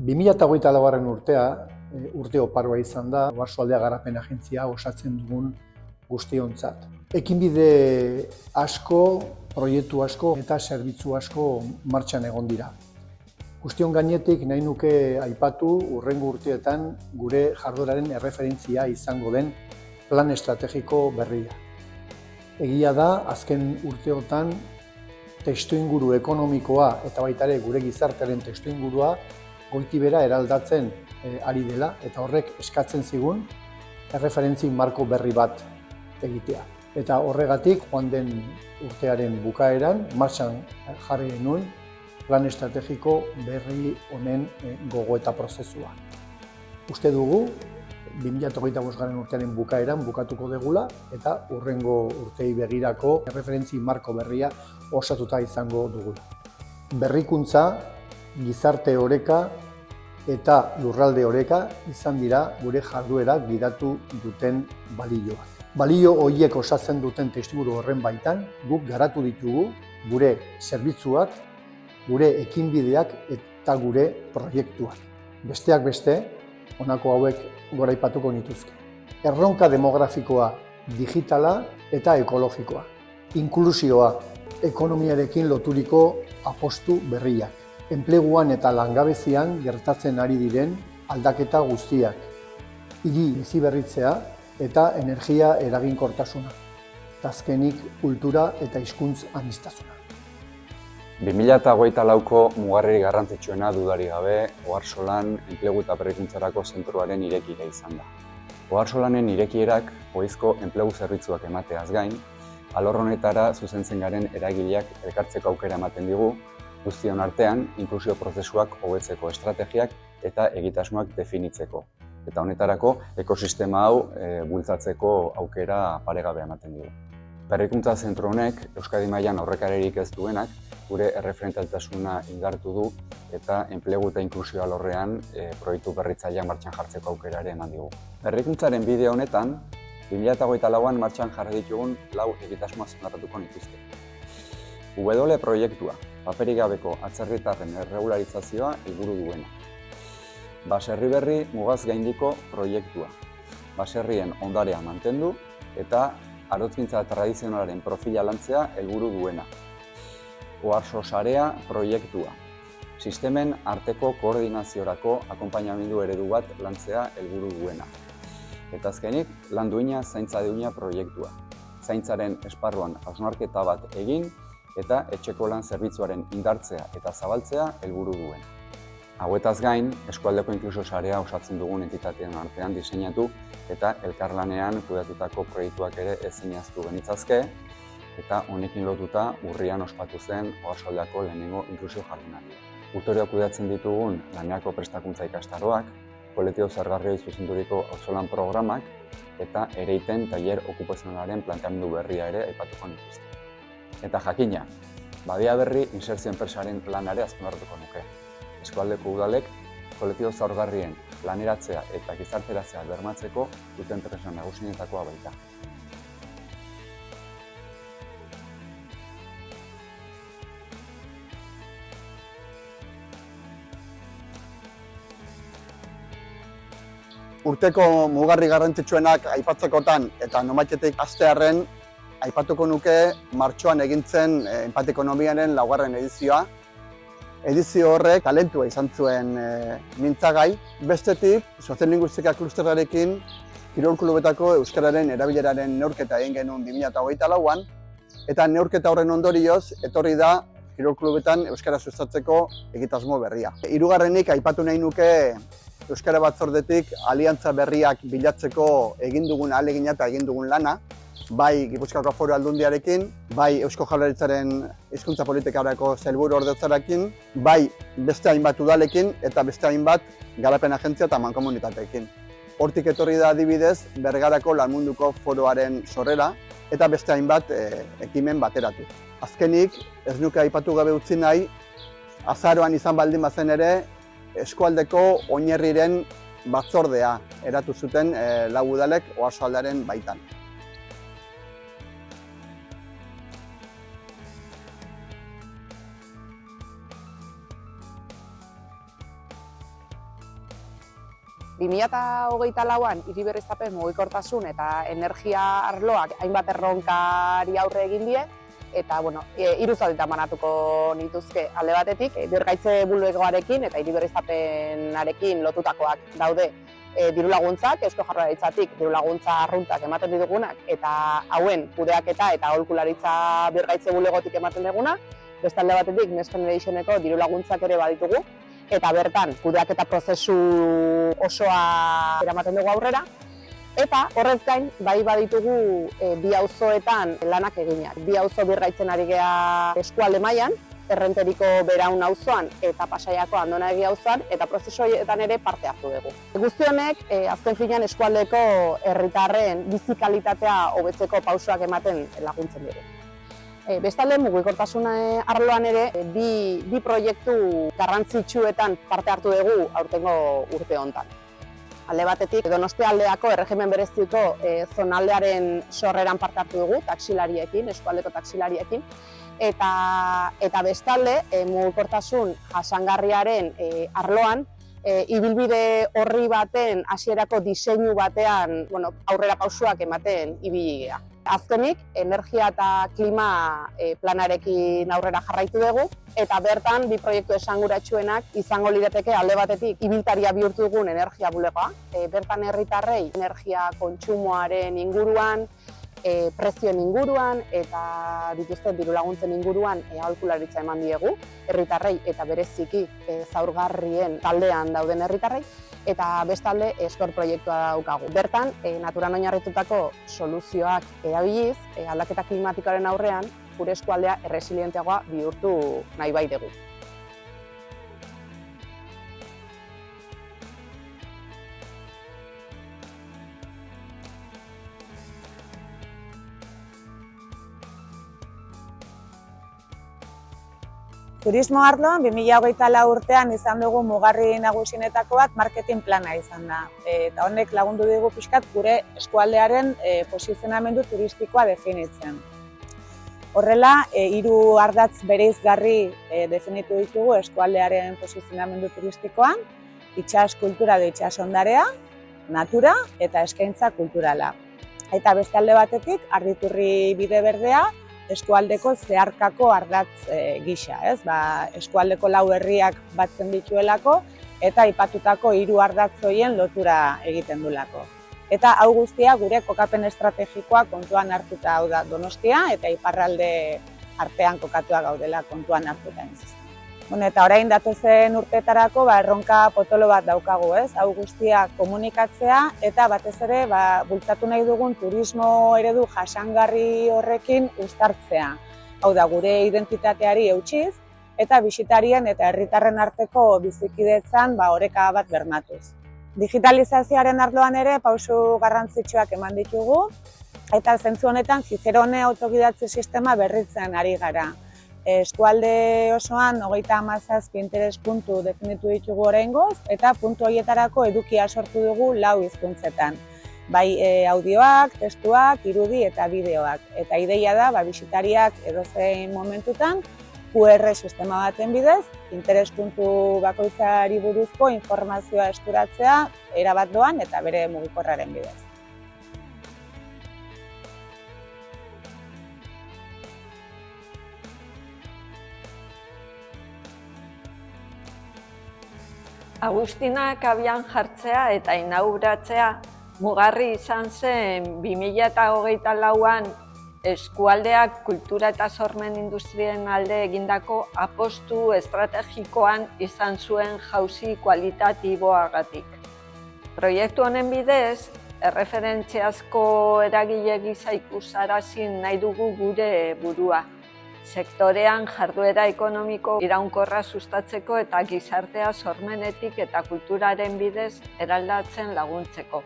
2024. urtea, urte oparoa izan da, Oarsoaldea Garapen Agentzia osatzen dugun guztiontzat. Ekinbide asko, proiektu asko eta zerbitzu asko martxan egon dira. Guztion gainetik nahi nuke aipatu hurrengo urteetan gure jardueraren erreferentzia izango den plan estrategiko berria. Egia da, azken urteotan testuinguru ekonomikoa eta baita ere gure gizartearen testuingurua goitibera eraldatzen ari dela eta horrek eskatzen zigun erreferentzi marko berri bat egitea. Eta horregatik joan den urtearen bukaeran martxan jarri genuen plan estrategiko berri honen gogoeta prozesua. Uste dugu 2025. urtearen bukaeran bukatuko degula eta hurrengo urtei begirako erreferentzi marko berria osatuta izango dugula. Berrikuntza, gizarte oreka eta lurralde oreka izan dira gure jarduerak gidatu duten balioak. Balio horiek osatzen duten testuinguru horren baitan guk garatu ditugu gure zerbitzuak, gure ekinbideak eta gure proiektuak. Besteak beste, honako hauek goraipatuko nituzke. Erronka demografikoa, digitala eta ekologikoa. Inklusioa, ekonomiarekin loturiko apostu berriak. Enpleguan eta langabezian gertatzen ari diren aldaketa guztiak. Hiri biziberritzea eta energia eraginkortasuna. Eta azkenik kultura eta hizkuntz aniztasuna. 2024ko mugarririk garrantzitsuena dudarik gabe Oarsolan enplegu eta berrikuntzarako zentroaren irekiera izan da. Oarsolanen irekierak ohizko enplegu zerbitzuak emateaz gain, alor honetara zuzentzen garen eragileak elkartzeko aukera ematen digu, guztion artean inklusio prozesuak hobetzeko estrategiak eta egitasmoak definitzeko. Eta honetarako ekosistema hau bultzatzeko aukera paregabea ematen digu. Berrikuntza zentro honek Euskadi mailan aurrekaririk ez duenak gure erreferentaltasuna indartu du eta enplegu eta inklusio alorrean proiektu berritzaileak martxan jartzeko aukera ere eman digu. Berrikuntzaren bide honetan 2024an martxan jarri ditugun 4 egitasmo azpimarratuko nituzke. W proiektua, paperik gabeko atzerritarren erregularizazioa helburu duena. Baserri berri mugaz gaindiko proiektua, baserrien ondarea mantendu eta arautzgintza tradizionalaren profila lantzea helburu duena. Oarso sarea proiektua, sistemen arteko koordinaziorako akonpainamendu eredu bat lantzea helburu duena. Eta azkenik, lan duina zaintza duina proiektua, zaintzaren esparruan hausnarketa bat egin eta etxeko lan zerbitzuaren indartzea eta zabaltzea helburu duen. Hauetaz gain, eskualdeko inklusio sarea osatzen dugun entitateen artean diseinatu eta elkarlanean kudeatutako proiektuak ere ezinaztu genitzazke, eta honekin lotuta urrian ospatu zen Oarsoaldeko lehenengo inklusio jardunaldia. Urteroa kudeatzen ditugun lanerako prestakuntza ikastaroak, kolektibo zahargarriei zuzenduriko auzolan programak eta ereiten tailer okupazionalaren planteamendu berria ere aipatuko nituzke. Eta jakina, badia berri insertzio enpresaren lanare azpimarratuko nuke. Eskualdeko udalek kolektibo zahargarrien laneratzea eta gizarteratzea bermatzeko duten tresna nagusienetakoa baita. Urteko mugarri garrantzitsuenak aipatzekotan eta nomaitetik hastearren aipatuko nuke martxoan egintzen Enpate Ekonomiaren 4. edizioa. Edizio horrek talentua izan zuen mintzagai. Bestetik, soziolinguistika klusterrarekin kirol klubetako euskararen erabileraren neurketa egin genuen 2024an eta neurketa horren ondorioz etorri da kirol klubetan euskara sustatzeko egitasmo berria. Hirugarrenik aipatu nahi nuke Euskara Batzordetik aliantza berriak bilatzeko egin dugun ahalegina eta egin dugun lana, bai Gipuzkoako Foru Aldundiarekin, bai Eusko Jaurlaritzaren hizkuntza politikarako sailburu-ordetzarekin, bai beste hainbat udalekin eta beste hainbat garapen agentzia eta mankomunitateekin. Hortik etorri da adibidez Bergarako Lanmunduko Foroaren sorrera eta beste hainbat ekimen bateratu. Azkenik, ez nuke aipatu gabe utzi nahi, azaroan izan baldin bazen ere, eskualdeko oinarriren batzordea eratu zuten 4 udalek Oarsoaldearen baitan. 2024an hiriberriztapen mugikortasun eta energia arloak hainbat erronkari aurre egin die, eta hiru zatitan banatuko nituzke. Alde batetik, birgaitze bulegoarekin eta hiriberriztapenarekin lotutakoak daude diru laguntzak, Eusko Jaurlaritzatik diru laguntza arruntak ematen ditugunak, eta hauen kudeaketa eta aholkularitza birgaitze bulegotik ematen duguna. Beste alde batetik, Next Generationeko diru laguntzak ere baditugu, eta bertan kudeaketa prozesu osoa eramaten dugu aurrera. Eta horrez gain, bai baditugu bi auzoetan lanak eginak. Bi auzo birgaitzen ari gea eskualde mailan, Errenteriko Beraun auzoan eta Pasaiako Andonagi auzoan, eta prozesu horietan ere parte hartu dugu. Guzti honek, azken finean eskualdeko herritarren bizi kalitatea hobetzeko pausoak ematen laguntzen dugu. Bestalde, mugikortasun arloan ere, bi proiektu garrantzitsuetan parte hartu dugu aurtengo urte honetan. Alde batetik, Donostialdeako erregimen bereziko zonaldearen sorreran parte hartu dugu, taxilariekin, eskualdeko taxilariekin, eta bestalde, mugikortasun jasangarriaren arloan, ibilbide horri baten, hasierako diseinu batean, aurrera pausoak ematen ibili gea. Azkenik, energia eta klima planarekin aurrera jarraitu dugu, eta bertan, bi proiektu esanguratsuenak izango lirateke alde batetik ibiltaria bihurtu dugun energia bulegoa. Bertan herritarrei energia kontsumoaren inguruan, prezioen inguruan eta dituzten diru laguntzen inguruan aholkularitza eman diegu herritarrei eta bereziki zaurgarrien taldean dauden herritarrei, eta bestalde Eskor proiektua daukagu. Bertan, naturan oinarritutako soluzioak erabiliz, aldaketa klimatikoaren aurrean, gure eskualdea erresilienteagoa bihurtu nahi bai dugu. Turismo arloan 2024 urtean izan dugu mugarri nagusienetako bat marketing plana izan da. Eta honek lagundu digu pixkat gure eskualdearen posizionamendu turistikoa definitzen. Horrela, 3 ardatz bereizgarri definitu ditugu eskualdearen posizionamendu turistikoan: itsas kultura edo itsas ondarea, natura eta eskaintza kulturala. Eta beste alde batetik, Arditurri bide berdea, eskualdeko zeharkako ardatz gisa, eskualdeko 4 herriak batzen dituelako eta aipatutako 3 ardatz horien lotura egiten dulako. Eta hau guztia gure kokapen estrategikoa kontuan hartuta, hau da Donostia eta iparralde artean kokatua gaudela kontuan hartuta. Eta orain datozen urteetarako erronka potolo bat daukagu, hau guztia komunikatzea eta batez ere bultzatu nahi dugun turismo eredu jasangarri horrekin uztartzea. Hau da, gure identitateari eutsiz eta bisitarien eta herritarren arteko bizikidetzan oreka bat bermatuz. Digitalizazioaren arloan ere pausu garrantzitsuak eman ditugu, eta zentzu honetan Cicerone autogidatze sistema berritzen ari gara. Eskualde osoan 37 interes puntu definitu ditugu oraingoz, eta puntu horietarako edukia sortu dugu 4 hizkuntzetan. Bai audioak, testuak, irudi eta bideoak. Eta ideia da, bisitariak edozein momentutan, QR sistema baten bidez, interes puntu bakoitzari buruzko informazioa eskuratzea erabat doan eta bere mugikorraren bidez. Agustinak abian jartzea eta inauguratzea mugarri izan zen 2024an eskualdeak kultura eta sormen industrien alde egindako apostu estrategikoan izan zuen jauzi kualitatiboagatik. Proiektu honen bidez, erreferentziazko eragile gisa ikusarazi nahi dugu gure burua. Sektorean jarduera ekonomiko iraunkorra sustatzeko eta gizartea sormenetik eta kulturaren bidez eraldatzen laguntzeko.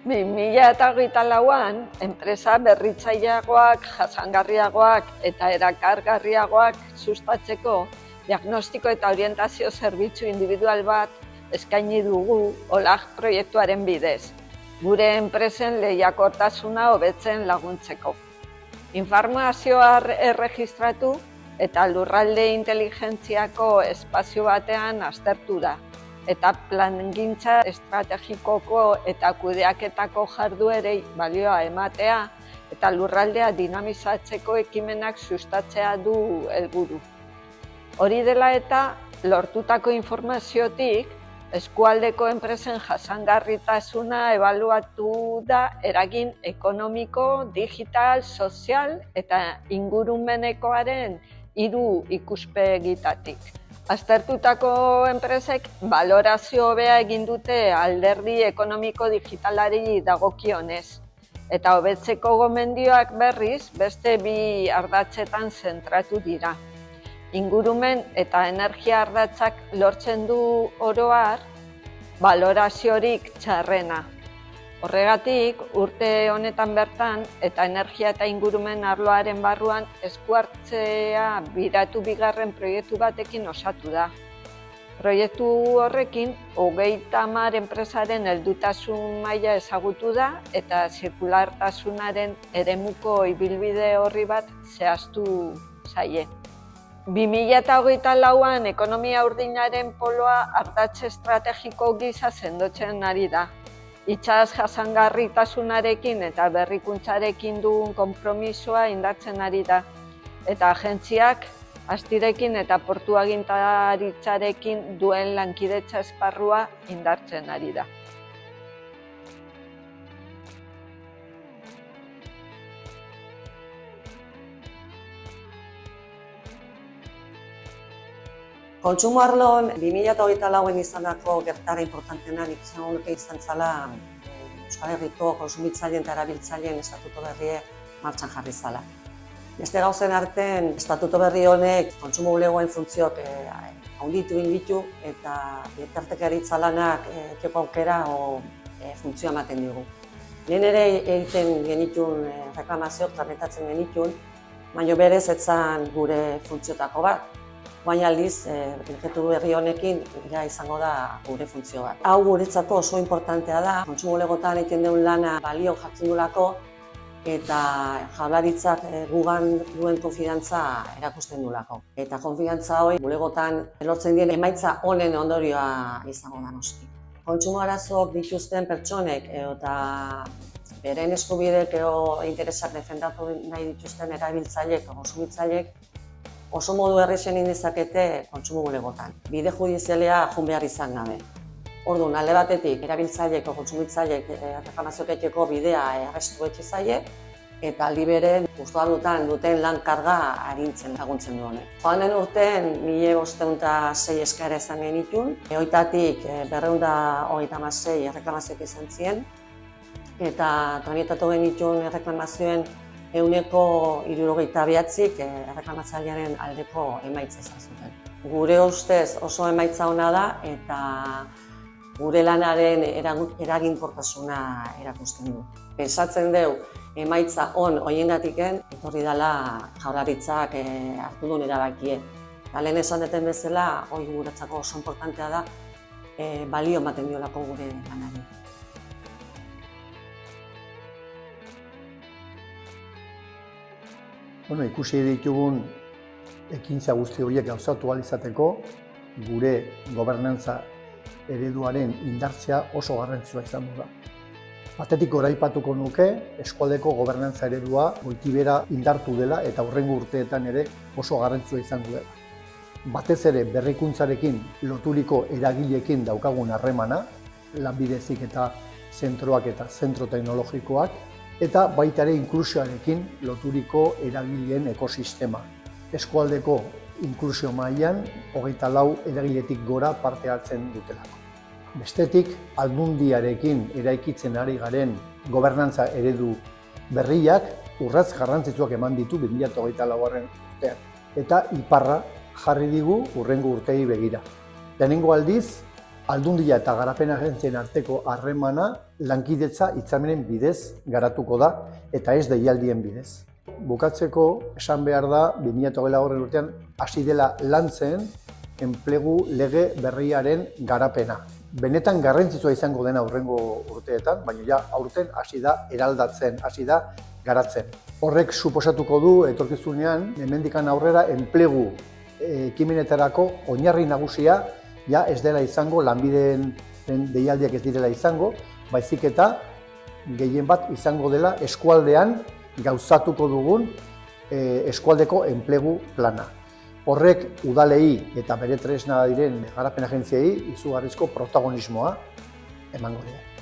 2024an, enpresa berritzaileagoak, jasangarriagoak eta erakargarriagoak sustatzeko diagnostiko eta orientazio zerbitzu individual bat eskaini dugu OLAG proiektuaren bidez, gure enpresen lehiakortasuna hobetzen laguntzeko. Informazioa erregistratu eta lurralde inteligentziako espazio batean aztertu da. eta plangintza estrategikoko eta kudeaketako jarduerei balioa ematea eta lurraldea dinamizatzeko ekimenak sustatzea du helburu. Hori dela eta, lortutako informaziotik, eskualdeko enpresen jasangarritasuna ebaluatu da eragin ekonomiko, digital, sozial eta ingurumenekoaren 3 ikuspegitatik. Aztertutako enpresek balorazio hobea egin dute alderdi ekonomiko digitalari dagokionez. Eta hobetzeko gomendioak berriz beste 2 ardatzetan zentratu dira. Ingurumen eta energia ardatzak lortzen du oro har, baloraziorik txarrena. Horregatik, urte honetan bertan eta energia eta ingurumen arloaren barruan eskuhartzea biratu bigarren proiektu batekin osatu da. Proiektu horrekin, 30 enpresaren heldutasun maila ezagutu da eta zirkulartasunaren eremuko ibilbide orri bat zehaztu zaie. 2024an ekonomia urdinaren poloa ardatz estrategiko gisa sendotzen ari da. Itsas jasangarritasunarekin eta berrikuntzarekin dugun konpromisoa indartzen ari da. Eta agentziak astirekin eta portu agintaritzarekin duen lankidetza esparrua indartzen ari da. Kontsumo arloan 2024an izandako gertara importanteena nik izango nuke izan zela Euskal Herriko kontsumitzaileen eta erabiltzaileen estatuto berrie martxan jarri zela. Beste gauzen artean, estatuto berri honek kontsumo bulegoen funtzioak handitu egin ditu eta bitartekaritza lanak ekeko aukera funtzioa ematen digu. Lehen ere egiten genituen reklamazioak tramitatzen genituen, baina berez ez zen gure funtziotako bat. Baina aldiz, dekretu berri honekin izango da gure funtzio bat. Hau guretzako oso importantea da, kontsumo bulegoetan egiten duen lana balio jartzen duelako eta jaurlaritzak gugan duen konfidantza erakusten duelako. Eta konfidantza hori bulegoetan lortzen dien emaitza honen ondorioa izango da noski. Kontsumo arazoak dituzten pertsonek eta beren eskubidek edo interesak defendatu nahi dituzten erabiltzaileek edo kontsumitzaileek oso modu errexen indezakete kontsumo bulegoetan. Bide judizialea joan behar izan gabe. Orduan, alde batetik, erabiltzaileek o kontsumitzaileek reklamazioak egiteko bidea errestu etxe zaie, eta aldi beren gustuan duten lan karga arintzen laguntzen du honek. Joan den urtean 1506 eskaera izan genituen, hoitatik 236 reklamazioak izan ziren, eta tramitatu genituen reklamazioen 169 erreklamatzailearen aldeko emaitza izan zuten. Gure ustez oso emaitza ona da eta gure lanaren eraginkortasuna erakusten du. Pentsatzen dugu emaitza on horiengatiken etorri dela jaurlaritzak hartu duen erabakie. Lehen esan duten bezala, hori guretzako oso importantea da, balio ematen diolako gure lanari. Ikusi ditugun ekintza guzti horiek gauzatu ahal izateko, gure gobernantza ereduaren indartzea oso garrantzitsua izango da. Batetik goraipatuko nuke, eskualdeko gobernantza eredua goitibera indartu dela eta hurrengo urteetan ere oso garrantzitsua izango dela. Batez ere berrikuntzarekin loturiko eragileekin daukagun harremana, Lanbide Heziketa zentroak eta zentro teknologikoak, eta baita ere inklusioarekin loturiko eragileen ekosistema. Eskualdeko inklusio mailan 24 eragiletik gora parte hartzen dutelako. Bestetik, Aldundiarekin eraikitzen ari garen gobernantza eredu berriak urrats garrantzitsuak eman ditu 2024 urtean. Eta iparra jarri digu hurrengo urtei begira. Lehenengo aldiz, Aldundia eta Garapen Agentzien arteko harremana lankidetza hitzarmenen bidez garatuko da eta ez deialdien bidez. Bukatzeko esan behar da 2024 urtean hasi dela lantzen enplegu lege berriaren garapena. Benetan garrantzitsua izango dena hurrengo urteetan, baina ja aurten hasi da eraldatzen, hasi da garatzen. Horrek suposatuko du etorkizunean hemendikan aurrera enplegu ekimenetarako oinarri nagusia ja ez dela izango, lanbideen deialdiak ez direla izango, baizik eta gehien bat izango dela eskualdean gauzatuko dugun eskualdeko enplegu plana. Horrek udalei eta bere tresna diren garapen agentziei izugarrizko protagonismoa emango dira.